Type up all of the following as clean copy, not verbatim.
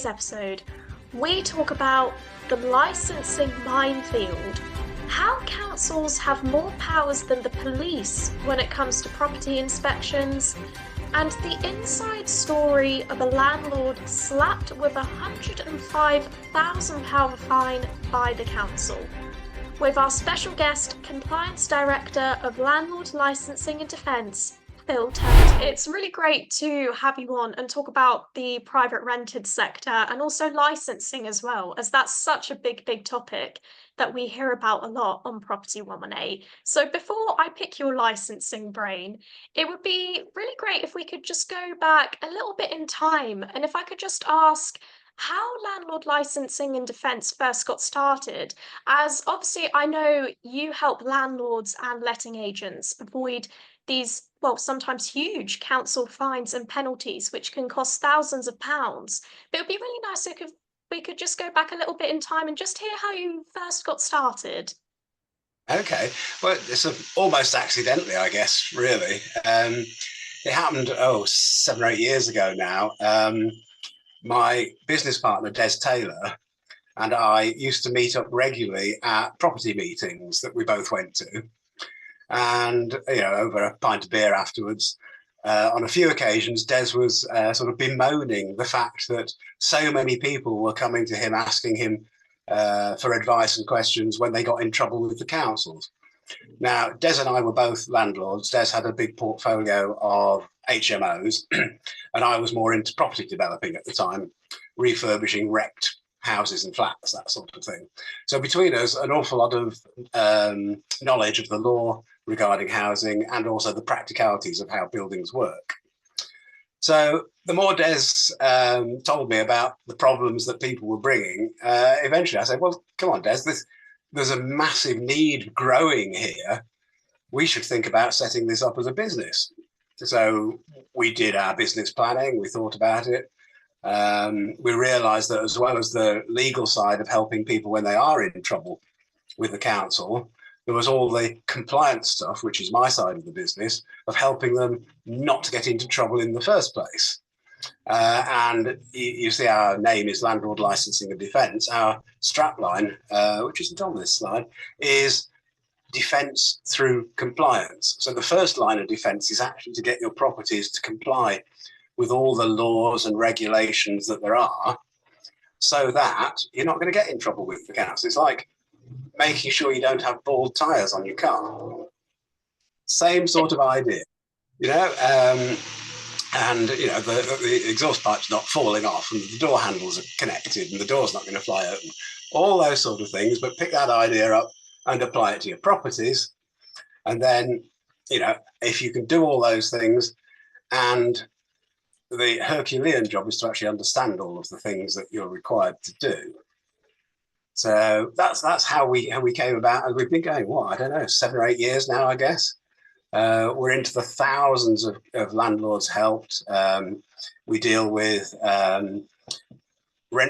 today's episode, we talk about the licensing minefield, how councils have more powers than the police when it comes to property inspections, and the inside story of a landlord slapped with a £105,000 fine by the council. With our special guest, Compliance Director of Landlord Licensing and Defence, Tenant. It's really great to have you on and talk about the private rented sector and also licensing as well, as that's such a big topic that we hear about a lot on Property 118. So before I pick your licensing brain, it would be really great if we could just go back a little bit in time, and if I could just ask how Landlord Licensing and Defence first got started, as obviously I know you help landlords and letting agents avoid these, well, sometimes huge council fines and penalties, which can cost thousands of pounds. But it would be really nice if we could just go back a little bit in time and just hear how you first got started. Okay, well, it's almost accidentally, I guess, really. It happened, 7 or 8 years ago now. My business partner, Des Taylor, and I used to meet up regularly at property meetings that we both went to. And, over a pint of beer afterwards, on a few occasions, Des was sort of bemoaning the fact that so many people were coming to him, asking him for advice and questions when they got in trouble with the councils. Now, Des and I were both landlords. Des had a big portfolio of HMOs, and I was more into property developing at the time, refurbishing wrecked houses and flats, that sort of thing. So between us, an awful lot of knowledge of the law regarding housing and also the practicalities of how buildings work. So the more Des told me about the problems that people were bringing, eventually I said, well, come on, Des, there's a massive need growing here. We should think about setting this up as a business. So we did our business planning, we thought about it. We realised that as well as the legal side of helping people when they are in trouble with the council, there was all the compliance stuff, which is my side of the business, of helping them not to get into trouble in the first place. And you see our name is Landlord Licensing and Defence. Our strapline, which isn't on this slide, is defence through compliance. So the first line of defence is actually to get your properties to comply with all the laws and regulations that there are, so that you're not going to get in trouble with the council. It's like making sure you don't have bald tyres on your car. Same sort of idea, and the exhaust pipe's not falling off, and the door handles are connected, and the door's not going to fly open. All those sort of things, but pick that idea up and apply it to your properties, and then if you can do all those things, and the Herculean job is to actually understand all of the things that you're required to do. So that's how we came about, and we've been going, 7 or 8 years now, I guess. We're into the thousands of landlords helped. We deal with rent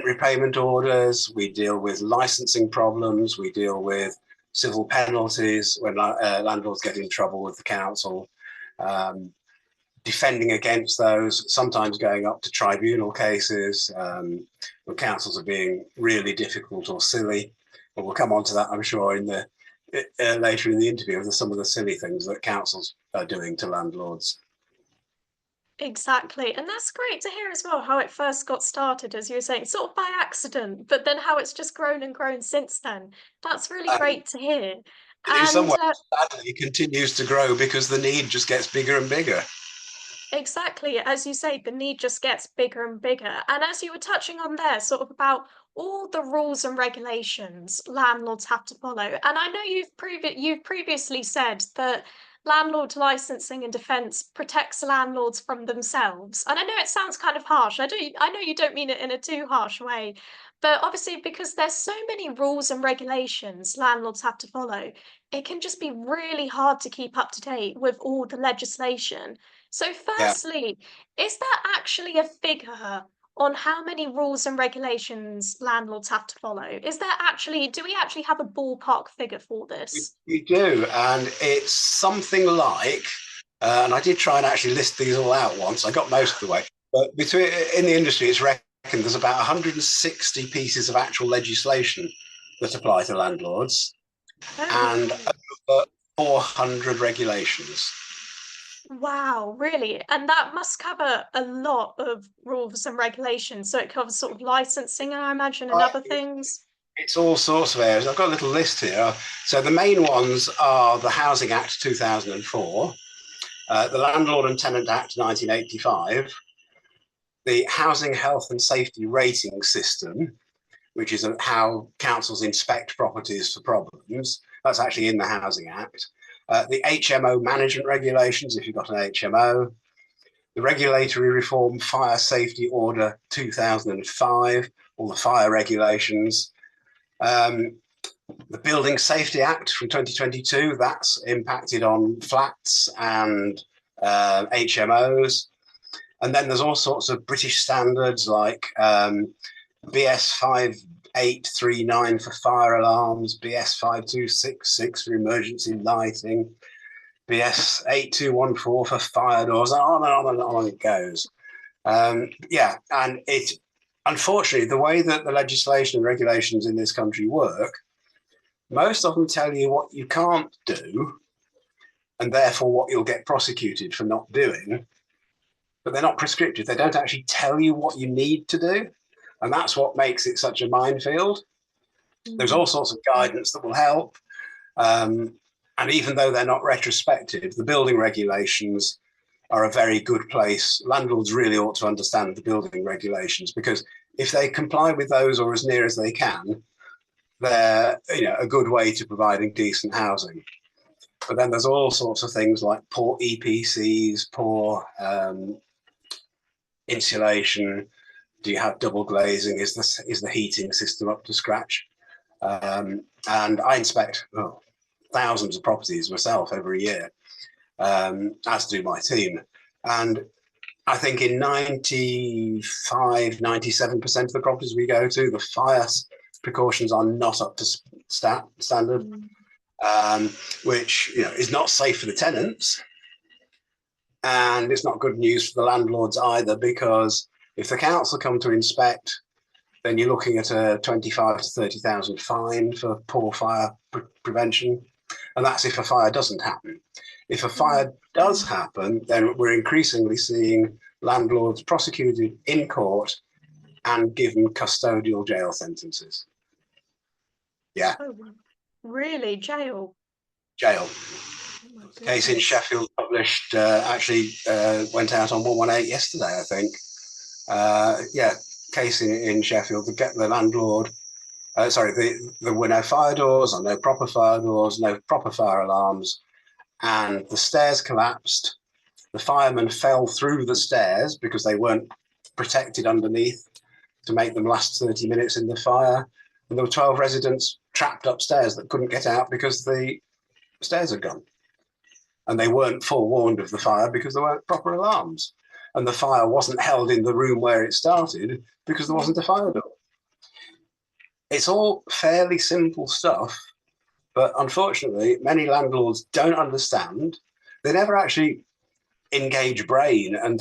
repayment orders, we deal with licensing problems, we deal with civil penalties when landlords get in trouble with the council, defending against those, sometimes going up to tribunal cases when councils are being really difficult or silly. But we'll come on to that, I'm sure, in the later in the interview, with some of the silly things that councils are doing to landlords. Exactly. And that's great to hear as well, how it first got started, as you were saying, sort of by accident, but then how it's just grown and grown since then. That's really great to hear. In some ways, sadly, it continues to grow because the need just gets bigger and bigger. Exactly. As you say, the need just gets bigger and bigger. And as you were touching on there, sort of about all the rules and regulations landlords have to follow. And I know you've previously said that Landlord Licensing and Defence protects landlords from themselves. And I know it sounds kind of harsh. I know you don't mean it in a too harsh way. But obviously, because there's so many rules and regulations landlords have to follow, it can just be really hard to keep up to date with all the legislation. So Yeah. firstly, is there actually a figure on how many rules and regulations landlords have to follow? Do we actually have a ballpark figure for this? We do, and it's something like, and I did try and actually list these all out once. I got most of the way, but in the industry, it's there's about 160 pieces of actual legislation that apply to landlords and Oh, over 400 regulations. wow, really? And that must cover a lot of rules and regulations. So it covers sort of licensing, I imagine, and other things. It's all sorts of areas. I've got a little list here. So the main ones are the Housing Act 2004, the Landlord and Tenant Act 1985, the Housing Health and Safety Rating System, which is how councils inspect properties for problems. That's actually in the Housing Act. The HMO management regulations, if you've got an HMO. The Regulatory Reform Fire Safety Order 2005, all the fire regulations. The Building Safety Act from 2022, that's impacted on flats and HMOs. And then there's all sorts of British standards like BS 5839 for fire alarms, BS 5266 for emergency lighting, BS 8214 for fire doors, and on it goes. Yeah, and it, unfortunately, the way that the legislation and regulations in this country work, most of them tell you what you can't do, and therefore what you'll get prosecuted for not doing, but they're not prescriptive. They don't actually tell you what you need to do, and that's what makes it such a minefield. There's all sorts of guidance that will help, and even though they're not retrospective, the building regulations are a very good place. Landlords really ought to understand the building regulations, because if they comply with those or as near as they can, they're a good way to providing decent housing. But then there's all sorts of things like poor EPCs, poor insulation. Do you have double glazing? Is the heating system up to scratch? And I inspect thousands of properties myself every year, as do my team. And I think in 95, 97% of the properties we go to, the fire precautions are not up to standard, which is not safe for the tenants. And it's not good news for the landlords either, because if the council come to inspect, then you're looking at a 25 to 30,000 fine for poor fire prevention. And that's if a fire doesn't happen. If a fire does happen, then we're increasingly seeing landlords prosecuted in court and given custodial jail sentences. Yeah. Oh, really? Jail? Jail. Oh, Case in Sheffield published, actually went out on 118 yesterday, I think. Yeah, case in Sheffield, the landlord, there were no fire doors or no proper fire doors, no proper fire alarms, and the stairs collapsed. The firemen fell through the stairs because they weren't protected underneath to make them last 30 minutes in the fire. And there were 12 residents trapped upstairs that couldn't get out because the stairs had gone. And they weren't forewarned of the fire because there weren't proper alarms. And the fire wasn't held in the room where it started because there wasn't a fire door. It's all fairly simple stuff, but unfortunately, many landlords don't understand. They never actually engage brain and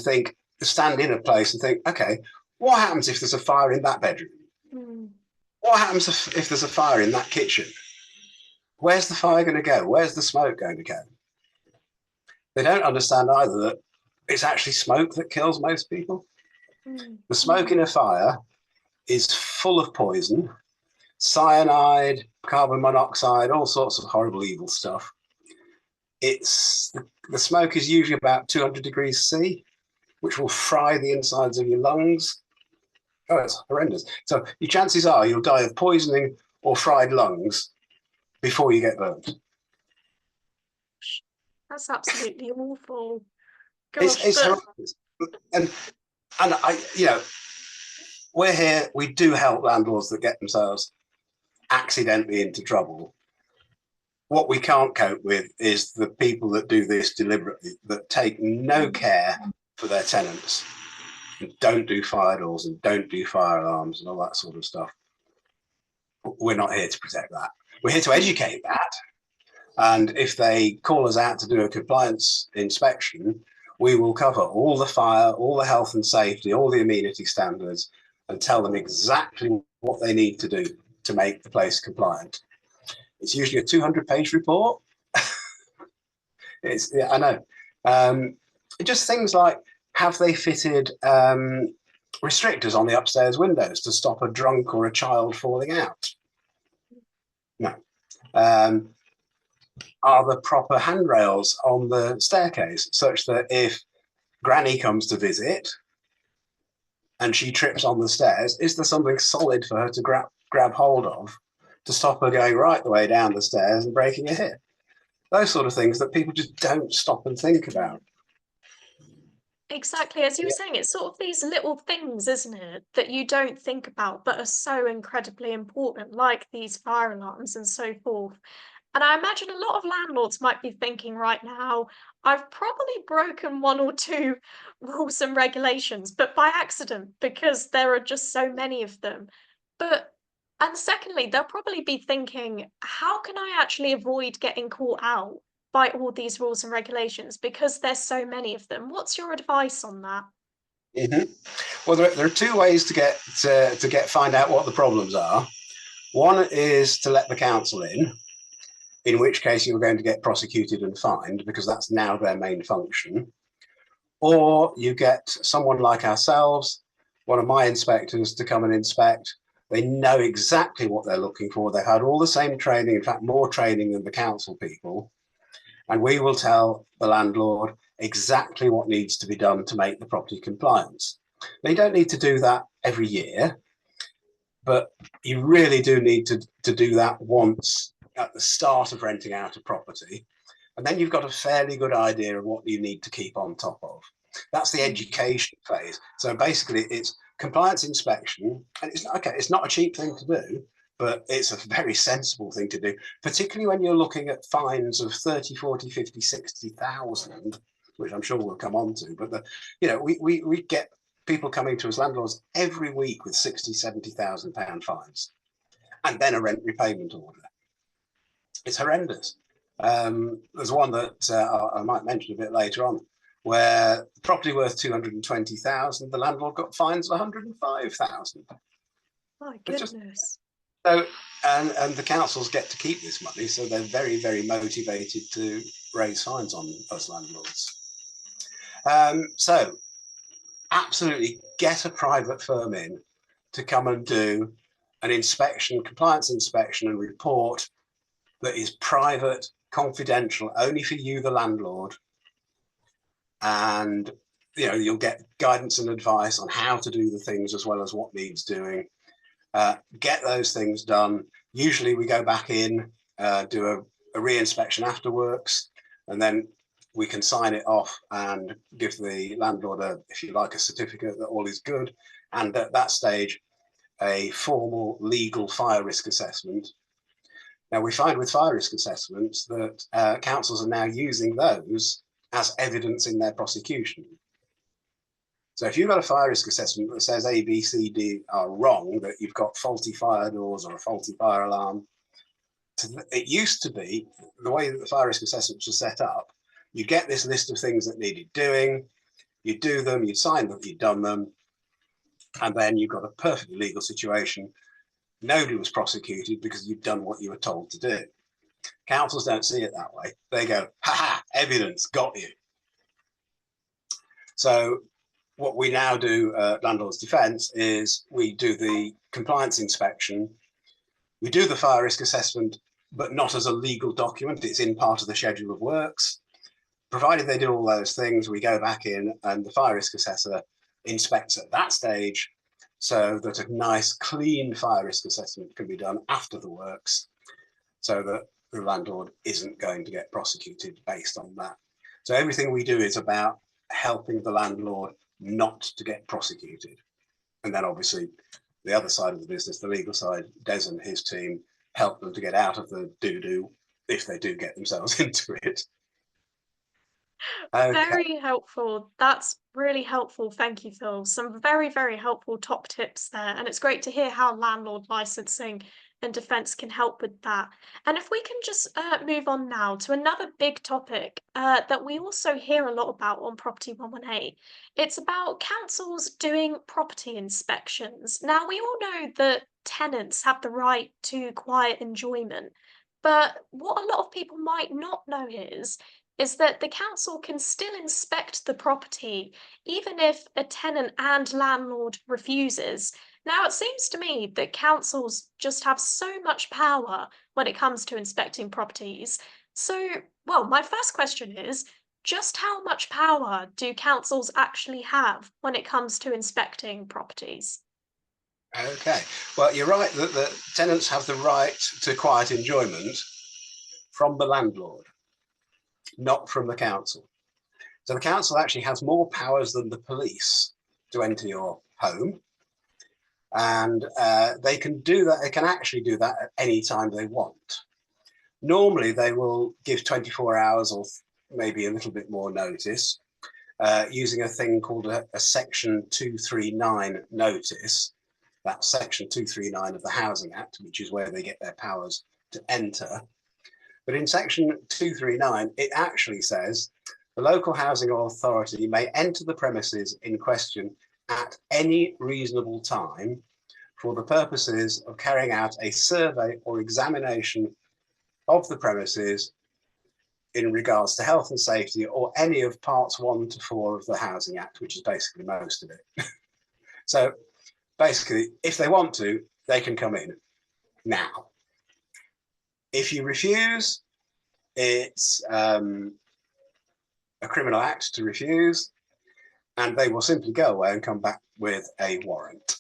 stand in a place and think, okay, what happens if there's a fire in that bedroom? What happens if there's a fire in that kitchen? Where's the fire going to go? Where's the smoke going to go? They don't understand either that it's actually smoke that kills most people. The smoke in a fire is full of poison, cyanide, carbon monoxide, all sorts of horrible, evil stuff. The smoke is usually about 200 degrees C, which will fry the insides of your lungs. Oh, it's horrendous. So your chances are you'll die of poisoning or fried lungs before you get burnt. That's absolutely awful. Gosh, It's horrendous. And we're here, we do help landlords that get themselves accidentally into trouble. What we can't cope with is the people that do this deliberately, that take no care for their tenants, and don't do fire doors and don't do fire alarms and all that sort of stuff. We're not here to protect that. We're here to educate that. And if they call us out to do a compliance inspection, we will cover all the fire, all the health and safety, all the amenity standards, and tell them exactly what they need to do to make the place compliant. It's usually a 200-page report. Yeah, I know. Just things like, have they fitted restrictors on the upstairs windows to stop a drunk or a child falling out? No. Are there proper handrails on the staircase such that if Granny comes to visit and she trips on the stairs, is there something solid for her to grab hold of to stop her going right the way down the stairs and breaking a hip? Those sort of things that people just don't stop and think about. Exactly, as you were saying, it's sort of these little things, isn't it, that you don't think about but are so incredibly important, like these fire alarms and so forth. And I imagine a lot of landlords might be thinking right now, I've probably broken one or two rules and regulations, but by accident, because there are just so many of them. But, and secondly, they'll probably be thinking, how can I actually avoid getting caught out by all these rules and regulations because there's so many of them? What's your advice on that? Mm-hmm. Well, there are two ways to find out what the problems are. One is to let the council in which case you're going to get prosecuted and fined because that's now their main function. Or you get someone like ourselves, one of my inspectors, to come and inspect. They know exactly what they're looking for. They've had all the same training, in fact, more training than the council people. And we will tell the landlord exactly what needs to be done to make the property compliance. They don't need to do that every year, but you really do need to do that once at the start of renting out a property. And then you've got a fairly good idea of what you need to keep on top of. That's the education phase. So basically it's compliance inspection, and it's not a cheap thing to do, but it's a very sensible thing to do, particularly when you're looking at fines of 30, 40, 50, 60,000, which I'm sure we'll come on to. But we get people coming to us, landlords, every week with 60, 70,000 pound fines, and then a rent repayment order. It's horrendous. There's one that I might mention a bit later on, where the property worth 220,000, the landlord got fines of 105,000. My goodness. So, and the councils get to keep this money, so they're very, very motivated to raise fines on us landlords. So absolutely get a private firm in to come and do an inspection, compliance inspection and report that is private, confidential, only for you, the landlord. And you'll get guidance and advice on how to do the things as well as what needs doing. Get those things done. Usually we go back in, do a re-inspection afterwards, and then we can sign it off and give the landlord, if you like, a certificate that all is good. And at that stage, a formal legal fire risk assessment. Now, we find with fire risk assessments that councils are now using those as evidence in their prosecution. So if you've got a fire risk assessment that says A, B, C, D are wrong, that you've got faulty fire doors or a faulty fire alarm, it used to be, the way that the fire risk assessments were set up, you get this list of things that needed doing, you do them, you sign that you'd done them, and then you've got a perfectly legal situation. Nobody was prosecuted because you'd done what you were told to do. Councils don't see it that way. They go, ha ha, evidence, got you. So what we now do at Landlords Defence is we do the compliance inspection, we do the fire risk assessment, but not as a legal document. It's in part of the schedule of works. Provided they do all those things, we go back in and the fire risk assessor inspects at that stage so that a nice, clean fire risk assessment can be done after the works so that the landlord isn't going to get prosecuted based on that. So everything we do is about helping the landlord not to get prosecuted. And then obviously the other side of the business, the legal side, Des and his team help them to get out of the doo-doo if they do get themselves into it. Okay. Very helpful. That's really helpful. Thank you, Phil. Some very, very helpful top tips there. And it's great to hear how landlord licensing and Defence can help with that. And if we can just move on now to another big topic that we also hear a lot about on Property 118, it's about councils doing property inspections. Now, we all know that tenants have the right to quiet enjoyment, but what a lot of people might not know is that the council can still inspect the property even if a tenant and landlord refuses. Now, it seems to me that councils just have so much power when it comes to inspecting properties. So, well, my first question is just how much power do councils actually have when it comes to inspecting properties? Okay. Well, you're right that the tenants have the right to quiet enjoyment from the landlord, not from the council. So the council actually has more powers than the police to enter your home. And they can do that. They can actually do that at any time they want. Normally, they will give 24 hours or maybe a little bit more notice using a thing called a Section 239 notice. That's Section 239 of the Housing Act, which is where they get their powers to enter. But in Section 239, it actually says the local housing authority may enter the premises in question at any reasonable time for the purposes of carrying out a survey or examination of the premises in regards to health and safety or any of parts 1 to 4 of the Housing Act, which is basically most of it. So basically, if they want to, they can come in now. If you refuse, it's a criminal act to refuse, and they will simply go away and come back with a warrant.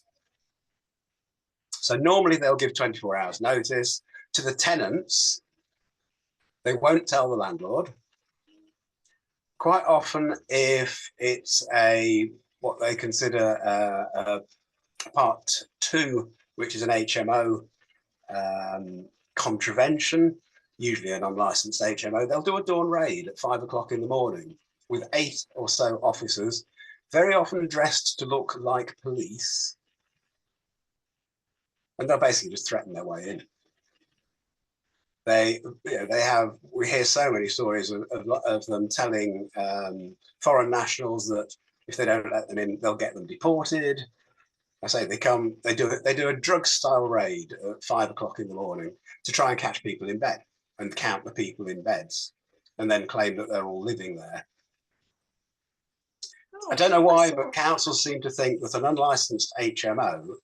So normally they'll give 24 hours notice to the tenants. They won't tell the landlord. Quite often, if it's what they consider a part 2, which is an HMO contravention, usually an unlicensed HMO, they'll do a dawn raid at 5 o'clock in the morning with 8 or so officers, very often dressed to look like police. And they'll basically just threaten their way in. We hear so many stories of them telling foreign nationals that if they don't let them in, they'll get them deported. I say they do a drug style raid at 5 o'clock in the morning to try and catch people in bed and count the people in beds and then claim that they're all living there. I don't know why, but councils seem to think that an unlicensed HMO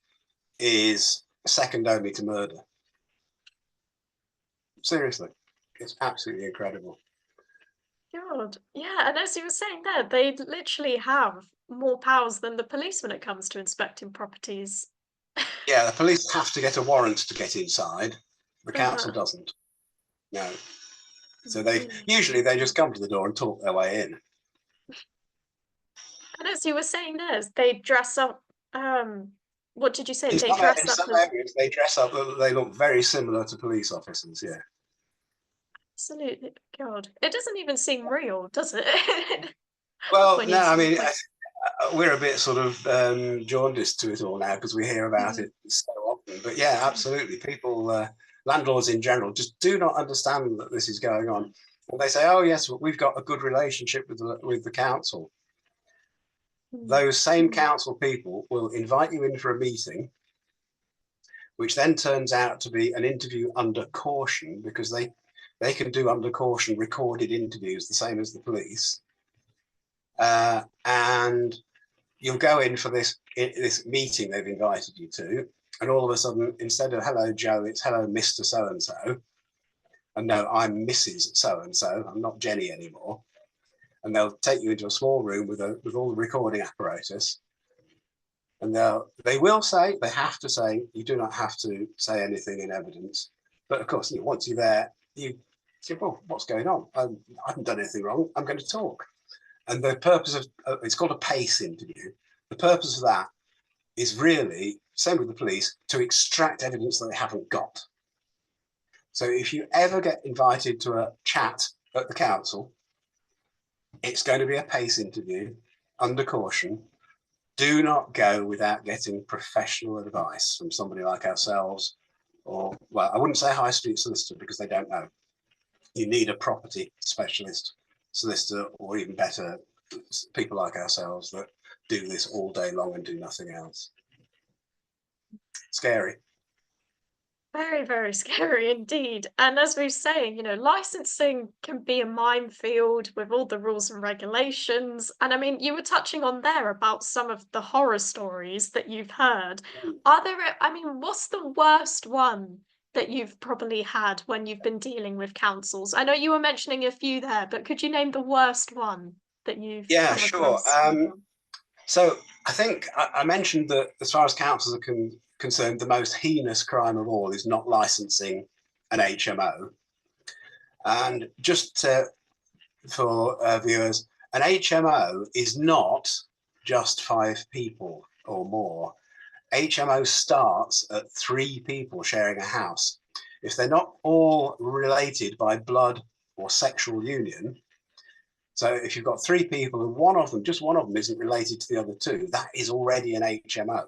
is second only to murder. Seriously, it's absolutely incredible. God, yeah, and as you were saying there, they literally have more powers than the police when it comes to inspecting properties. Yeah, the police have to get a warrant to get inside. The council Uh-huh. doesn't. No. So Mm. usually they just come to the door and talk their way in. And as you were saying there, they dress up. What did you say? They In dress up some as areas, they dress up. They look very similar to police officers. Yeah. absolutely. God, it doesn't even seem real, does it? Well, When no, you I see mean, like, we're a bit sort of jaundiced to it all now because we hear about mm, it so often. But yeah, absolutely, people, landlords in general, just do not understand that this is going on. And they say, "Oh yes, we've got a good relationship with the council." mm, Those same council people will invite you in for a meeting, which then turns out to be an interview under caution because they can do under caution recorded interviews, the same as the police. And you'll go in for this meeting they've invited you to, and all of a sudden, instead of "Hello, Joe," it's "Hello, Mr. So-and-so." And no, I'm Mrs. So-and-so. I'm not Jenny anymore. And they'll take you into a small room with all the recording apparatus. And they have to say, you do not have to say anything in evidence. But of course, once you're there, you say, "Well, what's going on? I haven't done anything wrong. I'm going to talk." And the purpose of it's called a PACE interview. The purpose of that is really, same with the police, to extract evidence that they haven't got. So if you ever get invited to a chat at the council, it's going to be a PACE interview under caution. Do not go without getting professional advice from somebody like ourselves or, well, I wouldn't say high street solicitor because they don't know. You need a property specialist solicitor, or even better, people like ourselves that do this all day long and do nothing else. Scary. Very, very scary indeed. And as we were saying, licensing can be a minefield with all the rules and regulations. And I mean, you were touching on there about some of the horror stories that you've heard. Are there, I mean, what's the worst one that you've probably had when you've been dealing with councils? I know you were mentioning a few there, but could you name the worst one that you've Yeah, come sure. across? So I think I mentioned that as far as councils are concerned, the most heinous crime of all is not licensing an HMO. And just for viewers, an HMO is not just 5 people or more. HMO starts at 3 people sharing a house. If they're not all related by blood or sexual union, so if you've got 3 people and one of them, just one of them isn't related to the other 2, that is already an HMO.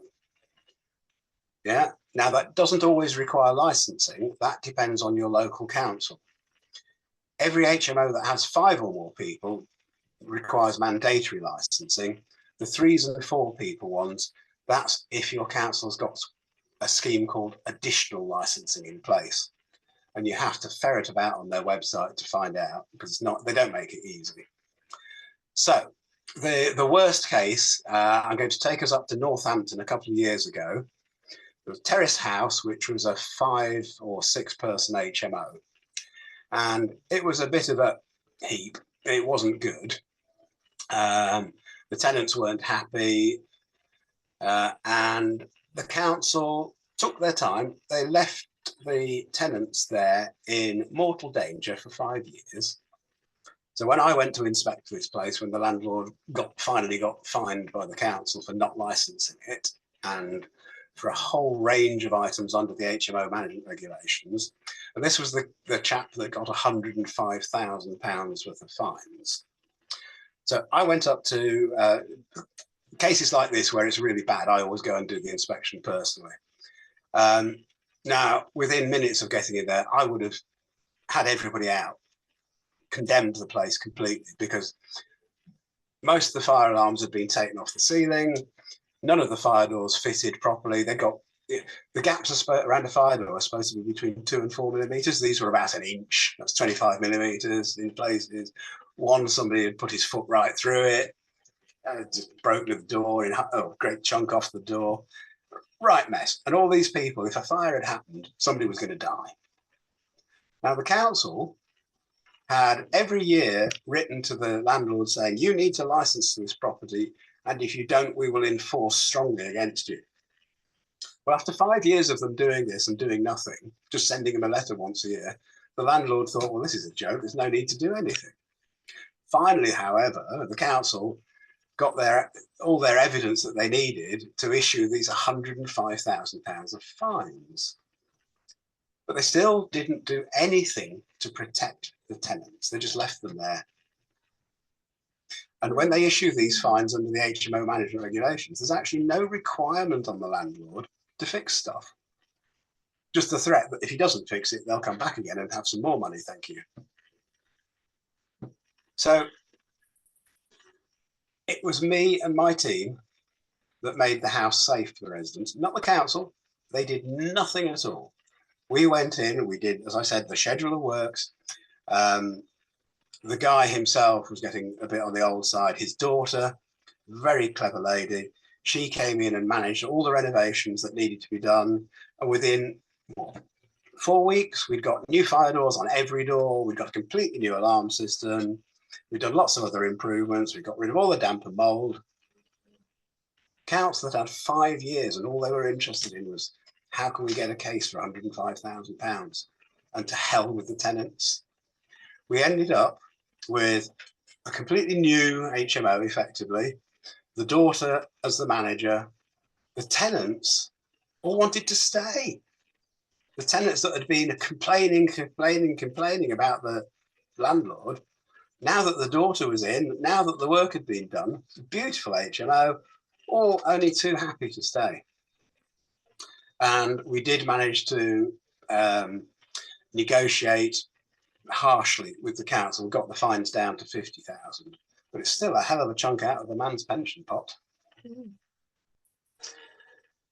Yeah. Now that doesn't always require licensing. That depends on your local council. Every HMO that has 5 or more people requires mandatory licensing. The 3s and 4 people ones, that's if your council's got a scheme called additional licensing in place. And you have to ferret about on their website to find out, because it's not, they don't make it easy. So the worst case, I'm going to take us up to Northampton a couple of years ago. There was a terrace house, which was a 5 or 6 person HMO. And it was a bit of a heap. It wasn't good. The tenants weren't happy. And the council took their time. They left the tenants there in mortal danger for 5 years. So when I went to inspect this place, when the landlord finally got fined by the council for not licensing it, and for a whole range of items under the HMO management regulations, and this was the chap that got £105,000 worth of fines. So I went up to cases like this where it's really bad. I always go and do the inspection personally. Now, within minutes of getting in there, I would have had everybody out, condemned the place completely, because most of the fire alarms had been taken off the ceiling. None of the fire doors fitted properly. They got the gaps around a fire door are supposed to be between 2 and 4 millimeters. These were about an inch. That's 25 millimeters in places. One, somebody had put his foot right through it, just broken the door in a great chunk off the door. Right mess. And all these people, if a fire had happened, somebody was going to die. Now the council had every year written to the landlord saying, you need to license this property, and if you don't, we will enforce strongly against you. Well, after 5 years of them doing this and doing nothing, just sending them a letter once a year, the landlord thought, well, this is a joke, there's no need to do anything. Finally, however, the council got all their evidence that they needed to issue these £105,000 of fines. But they still didn't do anything to protect the tenants. They just left them there. And when they issue these fines under the HMO management regulations, there's actually no requirement on the landlord to fix stuff. Just the threat that if he doesn't fix it, they'll come back again and have some more money, thank you. So it was me and my team that made the house safe for the residents, not the council. They did nothing at all. We went in, we did, as I said, the schedule of works. The guy himself was getting a bit on the old side. His daughter, very clever lady, she came in and managed all the renovations that needed to be done. And within 4 weeks, we'd got new fire doors on every door. We'd got a completely new alarm system. We'd done lots of other improvements. We got rid of all the damp and mold. Council that had 5 years, and all they were interested in was, how can we get a case for £105,000? And to hell with the tenants. We ended up with a completely new HMO, effectively, the daughter as the manager. The tenants all wanted to stay. The tenants that had been complaining about the landlord, now that the daughter was in, now that the work had been done, beautiful HMO, all only too happy to stay. And we did manage to negotiate harshly with the council, got the fines down to 50,000, but it's still a hell of a chunk out of the man's pension pot. Mm.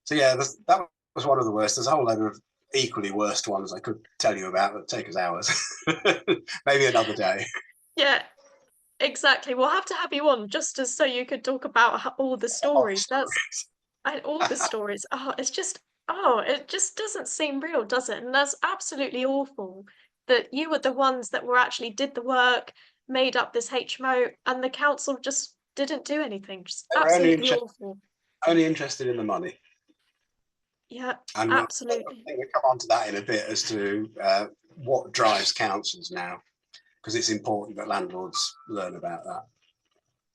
So yeah, that was one of the worst. There's a whole load of equally worst ones I could tell you about that take us hours. Maybe another day. Yeah, exactly. We'll have to have you on just as so you could talk about all the stories. All the stories. It just doesn't seem real, does it? And that's absolutely awful that you were the ones that were actually did the work, made up this HMO, and the council just didn't do anything. Just They were absolutely awful. only interested in the money. Yeah, And I absolutely. think we'll come on to that in a bit as to what drives councils now, because it's important that landlords learn about that.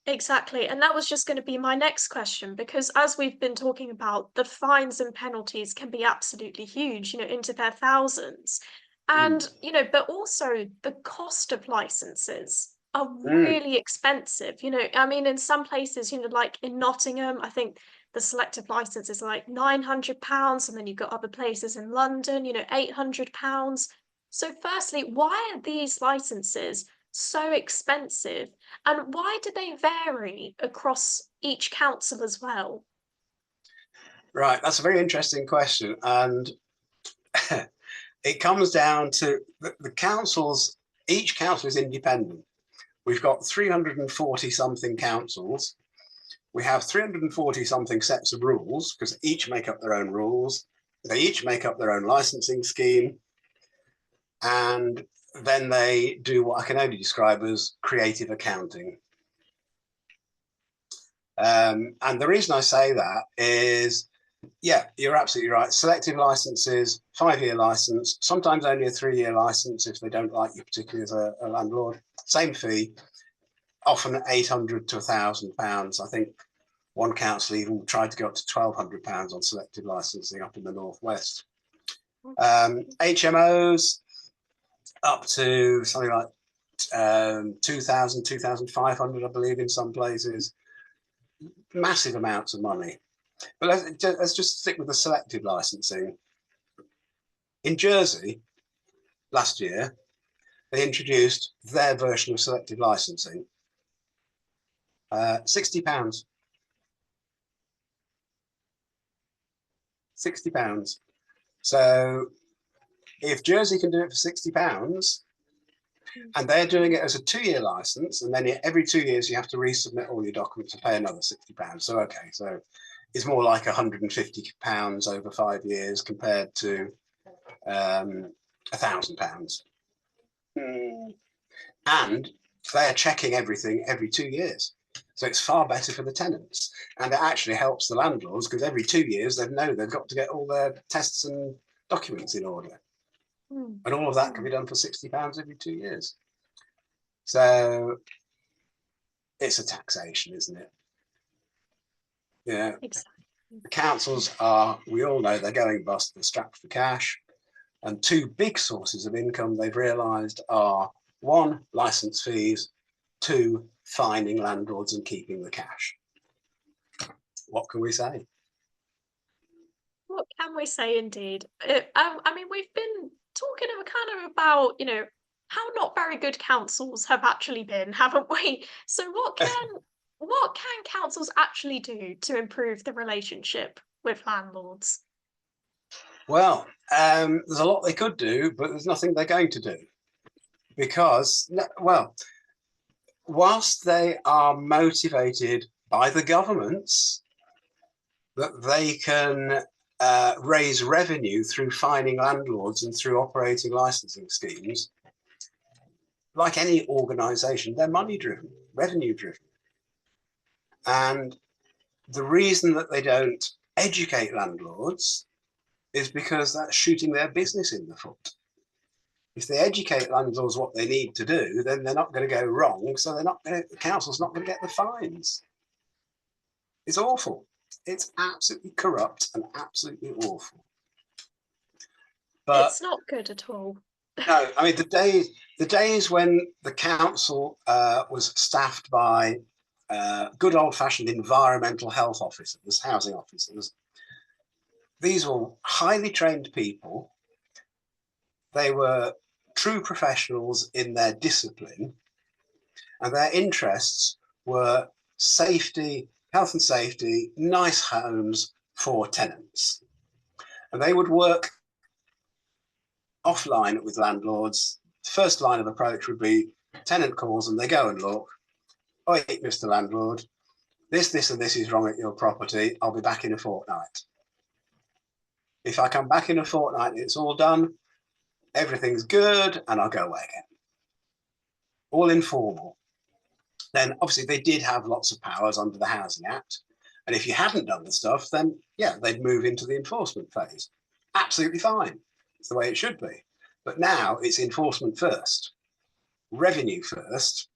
Exactly. And that was just going to be my next question, because as we've been talking about, the fines and penalties can be absolutely huge, into their thousands. And, but also the cost of licenses are really expensive. I mean, in some places, like in Nottingham, I think the selective license is like £900, and then you've got other places in London, £800. So firstly, why are these licenses so expensive? And why do they vary across each council as well? Right, that's a very interesting question. And it comes down to the councils, each council is independent. We've got 340 something councils. We have 340 something sets of rules because each make up their own rules. They each make up their own licensing scheme. And then they do what I can only describe as creative accounting. And the reason I say that is, yeah, you're absolutely right. Selective licenses, 5-year license, sometimes only a 3-year license if they don't like you particularly as a landlord. Same fee, often £800 to £1,000. I think one council even tried to go up to £1,200 on selective licensing up in the northwest. HMOs up to something like 2,000, 2,500, I believe, in some places. Massive amounts of money. But let's just stick with the selective licensing. In Jersey, last year, they introduced their version of selective licensing. £60. £60. So if Jersey can do it for £60, and they're doing it as a 2-year license, and then every 2 years you have to resubmit all your documents to pay another £60. So okay, so it's more like £150 over 5 years compared to £1,000. And they're checking everything every 2 years. So it's far better for the tenants. And it actually helps the landlords because every 2 years they know they've got to get all their tests and documents in order. And all of that can be done for £60 every 2 years. So it's a taxation, isn't it? Yeah. Exactly. The councils are, we all know, they're going bust, they're strapped for cash. And two big sources of income they've realised are, 1, licence fees, 2, fining landlords and keeping the cash. What can we say? What can we say indeed? I mean, we've been talking kind of about, how not very good councils have actually been, haven't we? So what can councils actually do to improve the relationship with landlords? Well, there's a lot they could do, but there's nothing they're going to do. Because, well, whilst they are motivated by the governments that they can raise revenue through fining landlords and through operating licensing schemes, like any organisation, they're money driven, revenue driven. And the reason that they don't educate landlords is because that's shooting their business in the foot. If they educate landlords what they need to do, then they're not going to go wrong. So the council's not going to get the fines. It's awful. It's absolutely corrupt and absolutely awful. But it's not good at all. No, I mean the days when the council was staffed by good old-fashioned environmental health officers, housing officers. These were highly trained people they were true professionals in their discipline, and their interests were safety, health and safety, nice homes for tenants. And they would work offline with landlords. The first line of approach would be tenant calls and they go and look. "Oi, Mr. Landlord, this and this is wrong at your property. I'll be back in a fortnight. If I come back in a fortnight, it's all done, everything's good, and I'll go away again." All informal. Then obviously they did have lots of powers under the Housing Act. And if you hadn't done the stuff, then yeah, they'd move into the enforcement phase. Absolutely fine. It's the way it should be. But now it's enforcement first, revenue first.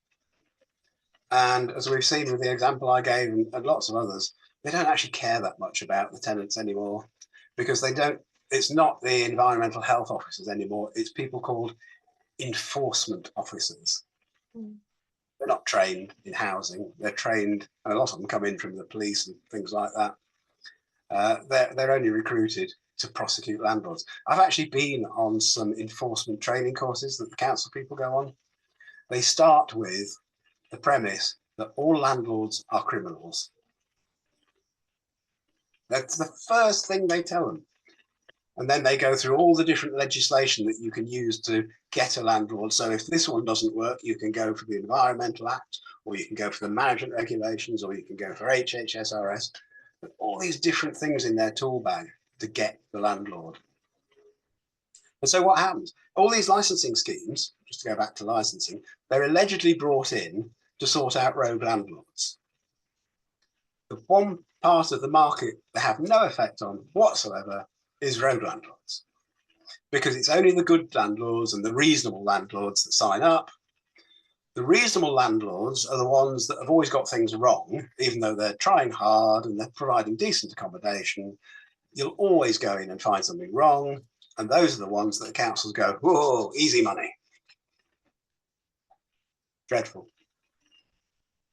And as we've seen with the example I gave and lots of others, they don't actually care that much about the tenants anymore, because they don't, it's not the environmental health officers anymore. It's people called enforcement officers. Mm. They're not trained in housing. They're trained, and a lot of them come in from the police and things like that. They're only recruited to prosecute landlords. I've actually been on some enforcement training courses that the council people go on. They start with the premise that all landlords are criminals. That's the first thing they tell them. And then they go through all the different legislation that you can use to get a landlord. So if this one doesn't work, you can go for the Environmental Act, or you can go for the management regulations, or you can go for HHSRS. But all these different things in their tool bag to get the landlord. And so what happens? All these licensing schemes, just to go back to licensing, they're allegedly brought in to sort out rogue landlords. The one part of the market they have no effect on whatsoever is rogue landlords, because it's only the good landlords and the reasonable landlords that sign up. The reasonable landlords are the ones that have always got things wrong, even though they're trying hard and they're providing decent accommodation. You'll always go in and find something wrong, and those are the ones that the councils go, "Whoa, easy money." Dreadful.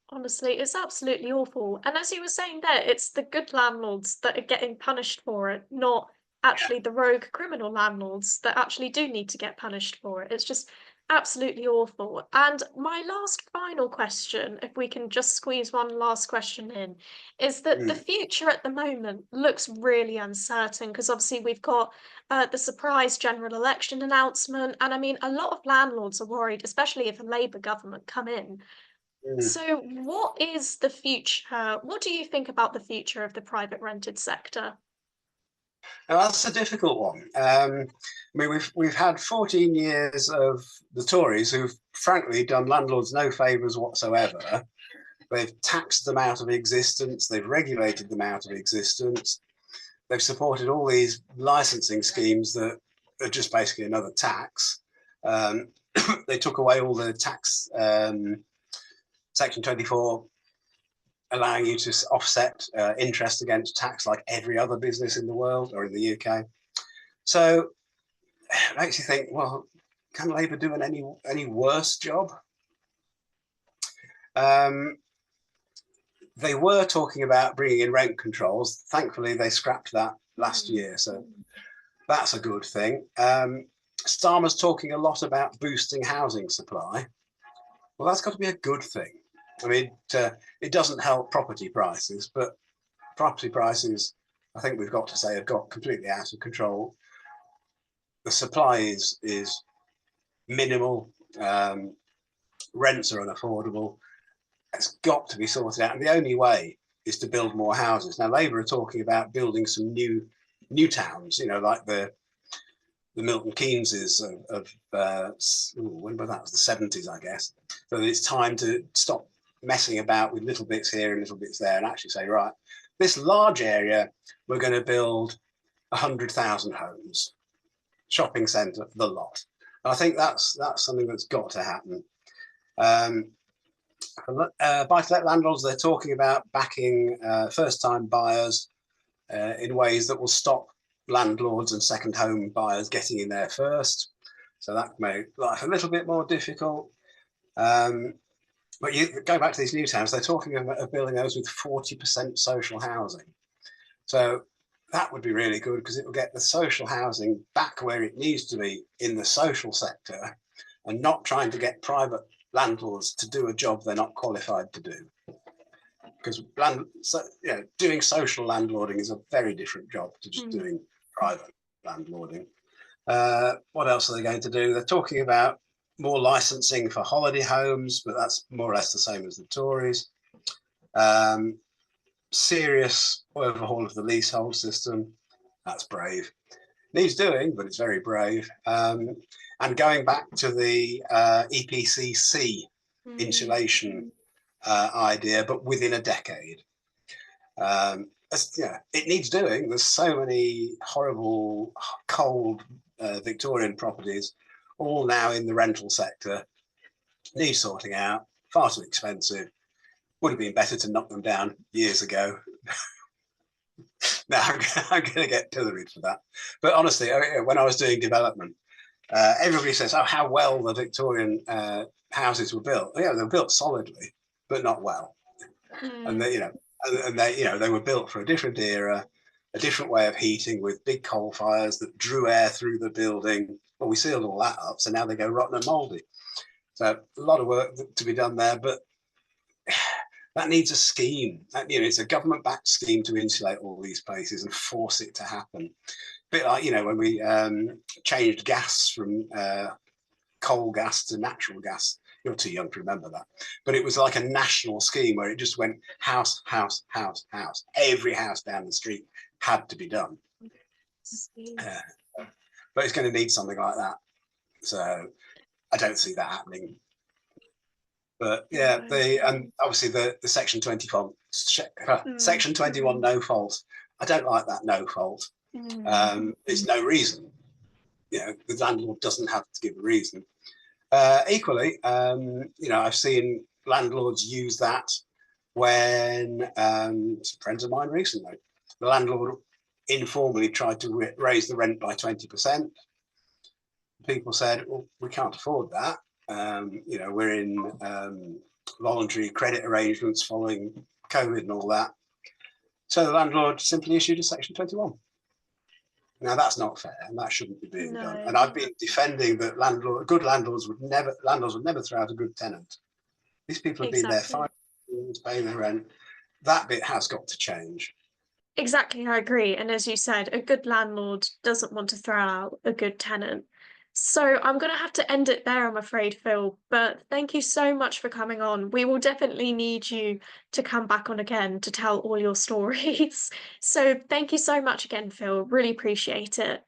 Honestly, it's absolutely awful. And as you were saying there, it's the good landlords that are getting punished for it, not actually the rogue criminal landlords that actually do need to get punished for it. It's just absolutely awful. And my last final question, if we can just squeeze one last question in, is that the future at the moment looks really uncertain because obviously we've got the surprise general election announcement. And I mean, a lot of landlords are worried, especially if a Labour government come in. So, what is the future? What do you think about the future of the private rented sector? Now that's a difficult one. I mean, we've had 14 years of the Tories who've frankly done landlords no favours whatsoever. They've taxed them out of existence. They've regulated them out of existence. They've supported all these licensing schemes that are just basically another tax. They took away all the tax, Section 24, allowing you to offset interest against tax like every other business in the world or in the UK. So it makes you think, well, can Labour do any worse job? They were talking about bringing in rent controls. Thankfully, they scrapped that last year, so that's a good thing. Starmer's talking a lot about boosting housing supply. Well, that's got to be a good thing. I mean, it doesn't help property prices, but property prices, I think we've got to say, have got completely out of control. The supply is minimal. Rents are unaffordable. It's got to be sorted out, and the only way is to build more houses. Now, Labour are talking about building some new towns, you know, like the Milton Keyneses of when was that? It was the 70s, I guess. So it's time to stop messing about with little bits here and little bits there and actually say, right, this large area, we're going to build 100,000 homes, shopping centre, the lot. And I think that's something that's got to happen. Buy-to-let landlords, they're talking about backing first-time buyers in ways that will stop landlords and second home buyers getting in there first. So that made life a little bit more difficult. But go back to these new towns, they're talking about building those with 40% social housing. So that would be really good because it will get the social housing back where it needs to be in the social sector and not trying to get private landlords to do a job they're not qualified to do. Because doing social landlording is a very different job to just doing private landlording. What else are they going to do? They're talking about more licensing for holiday homes, but that's more or less the same as the Tories. Serious overhaul of the leasehold system. That's brave. Needs doing, but it's very brave. And going back to the EPCC insulation idea, but within a decade. It needs doing. There's so many horrible, cold Victorian properties, all now in the rental sector, need sorting out, far too expensive. Would have been better to knock them down years ago. Now I'm going to get pilloried for that. But honestly, when I was doing development, everybody says, "Oh, how well the Victorian houses were built." Yeah, they were built solidly, but not well. And they, they were built for a different era, a different way of heating with big coal fires that drew air through the building. Well, we sealed all that up, so now they go rotten and mouldy. So a lot of work to be done there, but that needs a scheme. It's a government-backed scheme to insulate all these places and force it to happen. A bit like, when we changed gas from coal gas to natural gas. You're too young to remember that. But it was like a national scheme where it just went house, house, house, house. Every house down the street had to be done. But it's going to need something like that. So I don't see that happening. But yeah, and obviously the Section 21, Section 21 no fault. I don't like that no fault. It's no reason. The landlord doesn't have to give a reason. Equally, I've seen landlords use that when some friends of mine recently, the landlord informally tried to raise the rent by 20%. People said, "Well, we can't afford that. We're in voluntary credit arrangements following COVID and all that." So the landlord simply issued a Section 21. Now that's not fair, and that shouldn't be being done. And I've been defending that good landlords would never throw out a good tenant. These people have been there 5 years paying their rent. That bit has got to change. Exactly, I agree. And as you said, a good landlord doesn't want to throw out a good tenant. So I'm going to have to end it there, I'm afraid, Phil. But thank you so much for coming on. We will definitely need you to come back on again to tell all your stories. So thank you so much again, Phil. Really appreciate it.